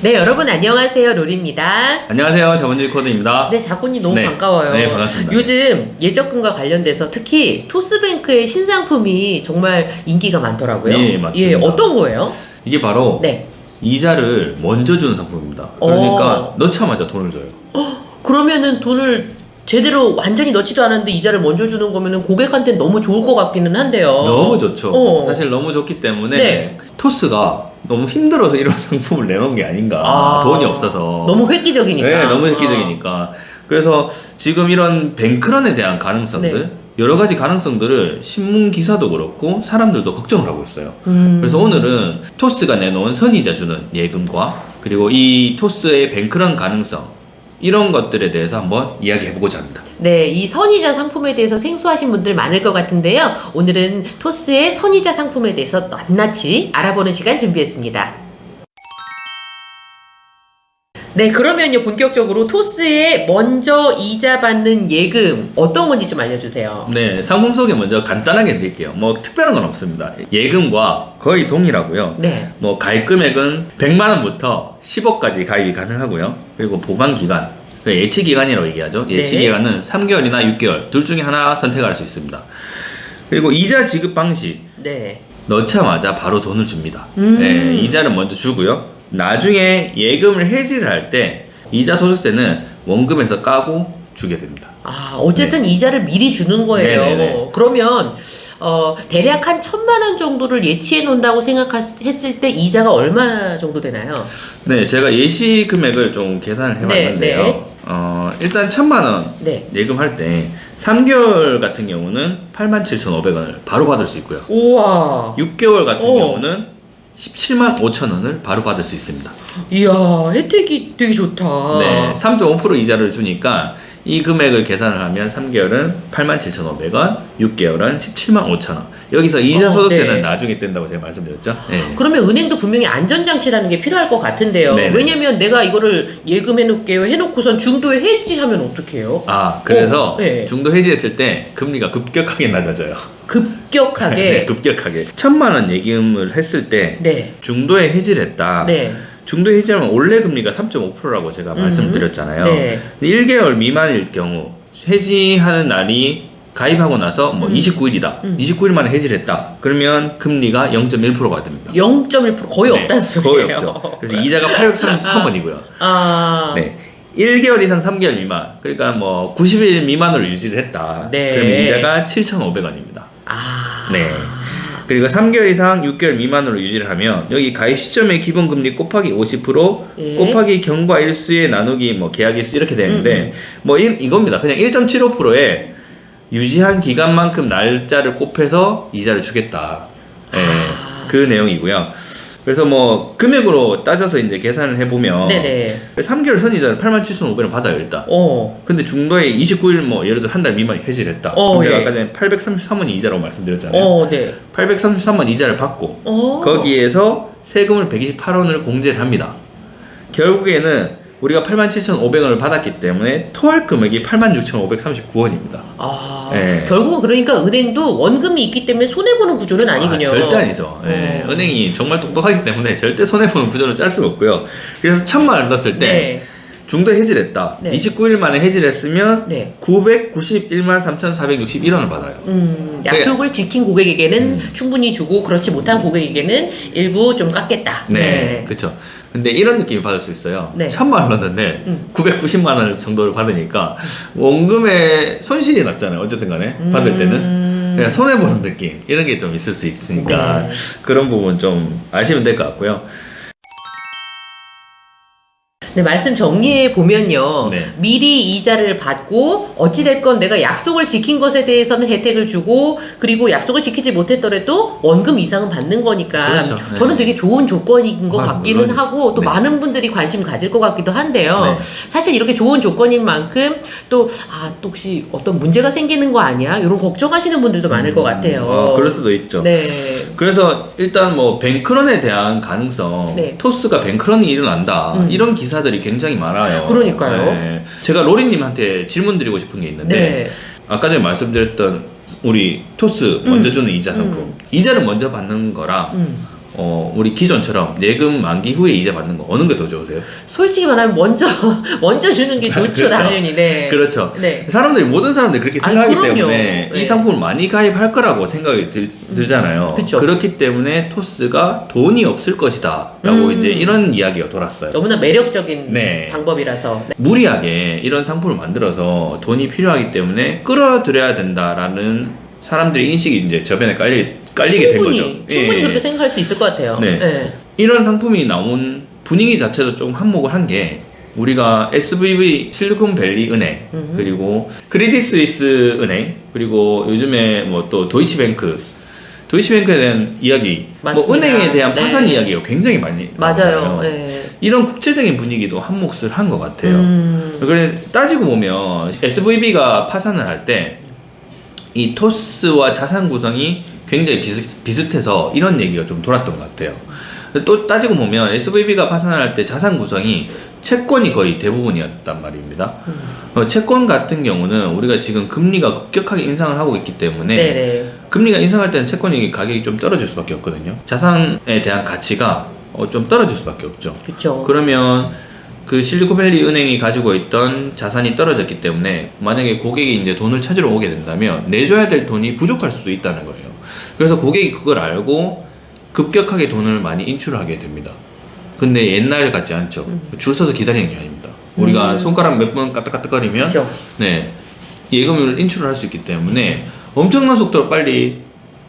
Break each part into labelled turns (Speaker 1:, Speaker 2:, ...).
Speaker 1: 네, 여러분 안녕하세요. 로리입니다.
Speaker 2: 안녕하세요. 자본주의 코드입니다.
Speaker 1: 네, 작고님 너무
Speaker 2: 네.
Speaker 1: 반가워요.
Speaker 2: 네, 반갑습니다.
Speaker 1: 요즘 예적금과 관련돼서 특히 토스뱅크의 신상품이 정말 인기가 많더라고요.
Speaker 2: 네, 맞습니다.
Speaker 1: 예, 어떤 거예요?
Speaker 2: 이게 바로
Speaker 1: 네.
Speaker 2: 이자를 먼저 주는 상품입니다. 그러니까 넣자마자 돈을 줘요.
Speaker 1: 그러면은 돈을 제대로 완전히 넣지도 않았는데 이자를 먼저 주는 거면은 고객한테는 너무 좋을 것 같기는 한데요.
Speaker 2: 너무 좋죠.
Speaker 1: 어.
Speaker 2: 사실 너무 좋기 때문에
Speaker 1: 네.
Speaker 2: 토스가 너무 힘들어서 이런 상품을 내놓은 게 아닌가. 돈이 없어서.
Speaker 1: 너무 획기적이니까.
Speaker 2: 네, 너무 획기적이니까. 그래서 지금 이런 뱅크런에 대한 가능성들,
Speaker 1: 네.
Speaker 2: 여러 가지 가능성들을 신문 기사도 그렇고 사람들도 걱정을 하고 있어요. 그래서 오늘은 토스가 내놓은 선이자 주는 예금과 그리고 이 토스의 뱅크런 가능성 이런 것들에 대해서 한번 이야기해보고자 합니다.
Speaker 1: 네, 이 선이자 상품에 대해서 생소하신 분들 많을 것 같은데요. 오늘은 토스의 선이자 상품에 대해서 낱낱이 알아보는 시간 준비했습니다. 네, 그러면요, 본격적으로 토스의 먼저 이자 받는 예금 어떤 건지 좀 알려주세요.
Speaker 2: 네, 상품 소개 먼저 간단하게 드릴게요. 뭐 특별한 건 없습니다. 예금과 거의 동일하고요.
Speaker 1: 네.
Speaker 2: 뭐 가입 금액은 100만 원부터 10억까지 가입이 가능하고요. 그리고 보관 기간, 예치 기간이라고 얘기하죠. 예치
Speaker 1: 네.
Speaker 2: 기간은 3개월이나 6개월 둘 중에 하나 선택할 수 있습니다. 그리고 이자 지급 방식,
Speaker 1: 네.
Speaker 2: 넣자마자 바로 돈을 줍니다. 네, 이자를 먼저 주고요. 나중에 예금을 해지를 할 때 이자 소득세는 원금에서 까고 주게 됩니다.
Speaker 1: 아, 어쨌든 이자를 미리 주는 거예요.
Speaker 2: 네네네.
Speaker 1: 그러면 대략 한 1,000만 원 정도를 예치해 놓는다고 생각했을 때 이자가 얼마 정도 되나요?
Speaker 2: 네, 제가 예시 금액을 좀 계산을 해봤는데요.
Speaker 1: 네.
Speaker 2: 일단 1,000만 원
Speaker 1: 네.
Speaker 2: 예금할 때 3개월 같은 경우는 87,500원을 바로 받을 수 있고요.
Speaker 1: 우와.
Speaker 2: 6개월 같은
Speaker 1: 오.
Speaker 2: 경우는 17만 5천 원을 바로 받을 수 있습니다.
Speaker 1: 이야, 혜택이 되게 좋다.
Speaker 2: 네, 3.5% 이자를 주니까 이 금액을 계산을 하면 3개월은 87,500원, 6개월은 17만 5천 원. 여기서 이자 소득세는
Speaker 1: 네.
Speaker 2: 나중에 뗀다고 제가 말씀드렸죠. 네.
Speaker 1: 그러면 은행도 분명히 안전장치라는 게 필요할 것 같은데요.
Speaker 2: 네네.
Speaker 1: 왜냐면 내가 이거를 예금해놓을게요 해놓고선 중도에 해지하면 어떡해요?
Speaker 2: 그래서
Speaker 1: 네.
Speaker 2: 중도 해지했을 때 금리가 급격하게 낮아져요.
Speaker 1: 급격하게.
Speaker 2: 네, 급격하게. 1,000만 원 예금을 했을 때
Speaker 1: 네.
Speaker 2: 중도에 해지를 했다.
Speaker 1: 네.
Speaker 2: 중도 해지하면 원래 금리가 3.5%라고 제가 말씀드렸잖아요.
Speaker 1: 네.
Speaker 2: 1개월 미만일 경우 해지하는 날이 가입하고 나서 뭐 29일이다. 29일 만에 해지를 했다. 그러면 금리가 0.1%가 됩니다.
Speaker 1: 0.1% 거의
Speaker 2: 네,
Speaker 1: 없다는 소리예요.
Speaker 2: 거의 없죠. 그래서 이자가 833원이고요.
Speaker 1: 아.
Speaker 2: 네. 1개월 이상 3개월 미만. 그러니까 뭐 90일 미만으로 유지를 했다.
Speaker 1: 네.
Speaker 2: 그러면 이자가 7,500원입니다.
Speaker 1: 아.
Speaker 2: 네. 그리고 3개월 이상 6개월 미만으로 유지를 하면 여기 가입 시점의 기본금리 곱하기 50%
Speaker 1: 예.
Speaker 2: 곱하기 경과 일수에 나누기 뭐 계약 일수 이렇게 되는데 뭐 이겁니다. 그냥 1.75%에 유지한 기간만큼 날짜를 곱해서 이자를 주겠다. 예, 그 내용이고요. 그래서 뭐 금액으로 따져서 이제 계산을 해보면
Speaker 1: 네네.
Speaker 2: 3개월 선이자를 87,500원 받아요 일단. 근데 중도에 29일 뭐 예를 들어 한 달 미만 해지를 했다. 그럼 제가
Speaker 1: 예.
Speaker 2: 아까 전에 833원이 이자라고 말씀드렸잖아요.
Speaker 1: 네.
Speaker 2: 833원 이자를 받고 거기에서 세금을 128원을 공제를 합니다. 결국에는 우리가 87,500원을 받았기 때문에 토할 금액이 86,539원입니다. 네.
Speaker 1: 결국은 그러니까 은행도 원금이 있기 때문에 손해보는 구조는 아니군요.
Speaker 2: 절대 아니죠. 네. 은행이 정말 똑똑하기 때문에 절대 손해보는 구조를 짤 수가 없고요. 그래서 1,000만 원을 넣었을 때
Speaker 1: 네.
Speaker 2: 중도 해지를 했다.
Speaker 1: 네.
Speaker 2: 29일 만에 해지를 했으면
Speaker 1: 네.
Speaker 2: 991만 3,461원을 받아요.
Speaker 1: 약속을 지킨 고객에게는 충분히 주고 그렇지 못한 고객에게는 일부 좀 깎겠다.
Speaker 2: 네, 그렇죠. 근데 이런 느낌이 받을 수 있어요.
Speaker 1: 네.
Speaker 2: 1,000만 원 넣었는데 990만 원 정도를 받으니까 원금에 손실이 났잖아요. 어쨌든 간에 받을 때는 그냥 손해보는 느낌 이런 게 좀 있을 수 있으니까
Speaker 1: 네.
Speaker 2: 그런 부분 좀 아시면 될 것 같고요.
Speaker 1: 네, 말씀 정리해 보면요.
Speaker 2: 네.
Speaker 1: 미리 이자를 받고 어찌됐건 내가 약속을 지킨 것에 대해서는 혜택을 주고 그리고 약속을 지키지 못했더라도 원금 이상은 받는 거니까
Speaker 2: 그렇죠. 네.
Speaker 1: 저는 되게 좋은 조건인 것 같기는
Speaker 2: 물론이죠.
Speaker 1: 하고 또
Speaker 2: 네.
Speaker 1: 많은 분들이 관심 가질 것 같기도 한데요.
Speaker 2: 네.
Speaker 1: 사실 이렇게 좋은 조건인 만큼 또 혹시 어떤 문제가 생기는 거 아니야? 이런 걱정하시는 분들도 많을 것 같아요.
Speaker 2: 그럴 수도 있죠.
Speaker 1: 네.
Speaker 2: 그래서 일단 뭐 뱅크런에 대한 가능성,
Speaker 1: 네.
Speaker 2: 토스가 뱅크런이 일어난다 이런 기사들이 굉장히 많아요.
Speaker 1: 그러니까요.
Speaker 2: 네. 제가 로리님한테 질문 드리고 싶은 게 있는데
Speaker 1: 네.
Speaker 2: 아까 전에 말씀드렸던 우리 토스 먼저 주는 이자 상품 이자를 먼저 받는 거랑 우리 기존처럼 예금 만기 후에 이자 받는 거 어느 게 더 좋으세요?
Speaker 1: 솔직히 말하면 먼저 주는 게 좋죠,
Speaker 2: 그렇죠.
Speaker 1: 당연히. 네.
Speaker 2: 그렇죠.
Speaker 1: 네.
Speaker 2: 모든 사람들이 그렇게
Speaker 1: 아니,
Speaker 2: 생각하기
Speaker 1: 그럼요.
Speaker 2: 때문에
Speaker 1: 네.
Speaker 2: 이 상품을 많이 가입할 거라고 생각이 들잖아요.
Speaker 1: 그쵸.
Speaker 2: 그렇기 때문에 토스가 돈이 없을 것이다 라고 이제 이런 이야기가 돌았어요.
Speaker 1: 너무나 매력적인
Speaker 2: 네.
Speaker 1: 방법이라서. 네.
Speaker 2: 무리하게 이런 상품을 만들어서 돈이 필요하기 때문에 끌어들여야 된다라는 사람들의 인식이 이제 저변에 깔리게 된 거죠.
Speaker 1: 충분히
Speaker 2: 예.
Speaker 1: 그렇게 생각할 수 있을 것 같아요.
Speaker 2: 네.
Speaker 1: 네.
Speaker 2: 이런 상품이 나온 분위기 자체도 좀 한몫을 한 게 우리가 SVB 실리콘밸리 은행 그리고 크레딧 스위스 은행 그리고 요즘에 뭐 또 도이치뱅크에 대한 이야기, 뭐
Speaker 1: 맞습니다.
Speaker 2: 은행에 대한
Speaker 1: 네.
Speaker 2: 파산 이야기가 굉장히 많이
Speaker 1: 맞아요.
Speaker 2: 나오잖아요.
Speaker 1: 네.
Speaker 2: 이런 국제적인 분위기도 한몫을 한 것 같아요. 그래 따지고 보면 SVB가 파산을 할 때 이 토스와 자산 구성이 굉장히 비슷해서 이런 얘기가 좀 돌았던 것 같아요. 또 따지고 보면 SVB가 파산할 때 자산 구성이 채권이 거의 대부분이었단 말입니다. 채권 같은 경우는 우리가 지금 금리가 급격하게 인상을 하고 있기 때문에
Speaker 1: 네네.
Speaker 2: 금리가 인상할 때는 채권이 가격이 좀 떨어질 수밖에 없거든요. 자산에 대한 가치가 좀 떨어질 수밖에 없죠.
Speaker 1: 그렇죠.
Speaker 2: 그러면 그 실리콘밸리 은행이 가지고 있던 자산이 떨어졌기 때문에 만약에 고객이 이제 돈을 찾으러 오게 된다면 내줘야 될 돈이 부족할 수도 있다는 거예요. 그래서 고객이 그걸 알고 급격하게 돈을 많이 인출하게 됩니다. 근데 옛날 같지 않죠. 줄 서서 기다리는 게 아닙니다. 우리가 손가락 몇 번 까딱까딱거리면
Speaker 1: 그쵸.
Speaker 2: 네, 예금을 인출을 할 수 있기 때문에 엄청난 속도로 빨리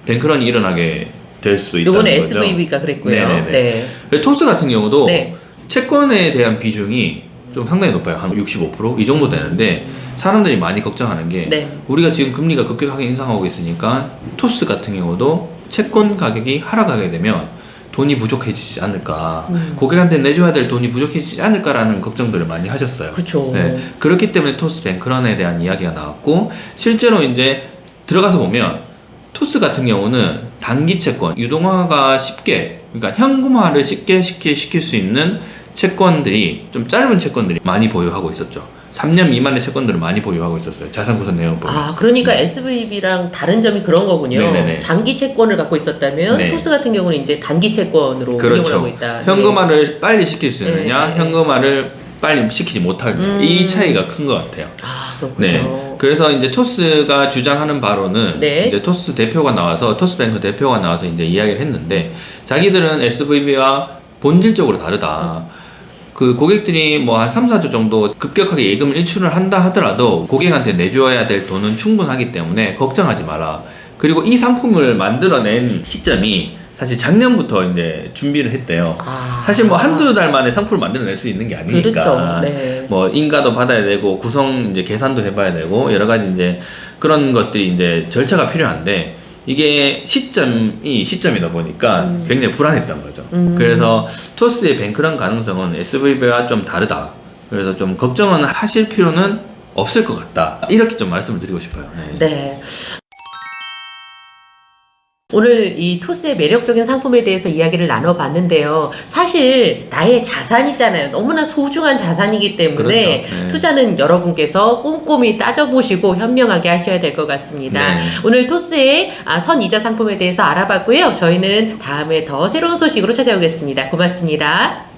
Speaker 2: 뱅크런이 일어나게 될 수도 있다는
Speaker 1: 요번에
Speaker 2: 거죠.
Speaker 1: SVB가 그랬고요.
Speaker 2: 네네네.
Speaker 1: 네.
Speaker 2: 토스 같은 경우도
Speaker 1: 네.
Speaker 2: 채권에 대한 비중이 좀 상당히 높아요. 한 65%? 이 정도 되는데 사람들이 많이 걱정하는 게
Speaker 1: 네.
Speaker 2: 우리가 지금 금리가 급격하게 인상하고 있으니까 토스 같은 경우도 채권 가격이 하락하게 되면 돈이 부족해지지 않을까, 고객한테 내줘야 될 돈이 부족해지지 않을까라는 걱정들을 많이 하셨어요.
Speaker 1: 그쵸.
Speaker 2: 네, 그렇기 때문에 토스 뱅크런에 대한 이야기가 나왔고, 실제로 이제 들어가서 보면 토스 같은 경우는 단기 채권, 유동화가 쉽게, 그러니까 현금화를 쉽게 시킬 수 있는 채권들이, 좀 짧은 채권들이 많이 보유하고 있었죠. 3년 미만의 채권들을 많이 보유하고 있었어요. 자산 구성 내용 보면.
Speaker 1: 아, 그러니까 SVB랑 다른 점이 그런 거군요.
Speaker 2: 네네네.
Speaker 1: 장기 채권을 갖고 있었다면
Speaker 2: 네.
Speaker 1: 토스 같은 경우는 이제 단기 채권으로 운용을
Speaker 2: 그렇죠.
Speaker 1: 하고 있다.
Speaker 2: 현금화를 빨리 시킬 수 있느냐,
Speaker 1: 네.
Speaker 2: 현금화를 빨리 시키지 못하느냐. 이 차이가 큰 것 같아요.
Speaker 1: 아, 그렇군요.
Speaker 2: 네. 그래서 이제 토스가 주장하는 바로는
Speaker 1: 네.
Speaker 2: 이제 토스 대표가 나와서 토스뱅크 대표가 나와서 이제 이야기를 했는데 자기들은 SVB와 본질적으로 다르다. 그 고객들이 뭐 한 3, 4조 정도 급격하게 예금을 일출을 한다 하더라도 고객한테 내줘야 될 돈은 충분하기 때문에 걱정하지 마라. 그리고 이 상품을 만들어낸 시점이 사실 작년부터 이제 준비를 했대요.
Speaker 1: 아.
Speaker 2: 사실 뭐 한두 달 만에 상품을 만들어낼 수 있는 게 아니니까.
Speaker 1: 그렇죠. 네.
Speaker 2: 뭐 인가도 받아야 되고 구성 이제 계산도 해봐야 되고 여러 가지 이제 그런 것들이 이제 절차가 필요한데 이게 시점이다 보니까 굉장히 불안했던 거죠. 그래서 토스의 뱅크런 가능성은 SVB와 좀 다르다. 그래서 좀 걱정은 하실 필요는 없을 것 같다. 이렇게 좀 말씀을 드리고 싶어요. 네.
Speaker 1: 네. 오늘 이 토스의 매력적인 상품에 대해서 이야기를 나눠봤는데요. 사실 나의 자산이잖아요. 너무나 소중한 자산이기 때문에
Speaker 2: 그렇죠. 네.
Speaker 1: 투자는 여러분께서 꼼꼼히 따져보시고 현명하게 하셔야 될 것 같습니다.
Speaker 2: 네.
Speaker 1: 오늘 토스의 선이자 상품에 대해서 알아봤고요. 저희는 다음에 더 새로운 소식으로 찾아오겠습니다. 고맙습니다.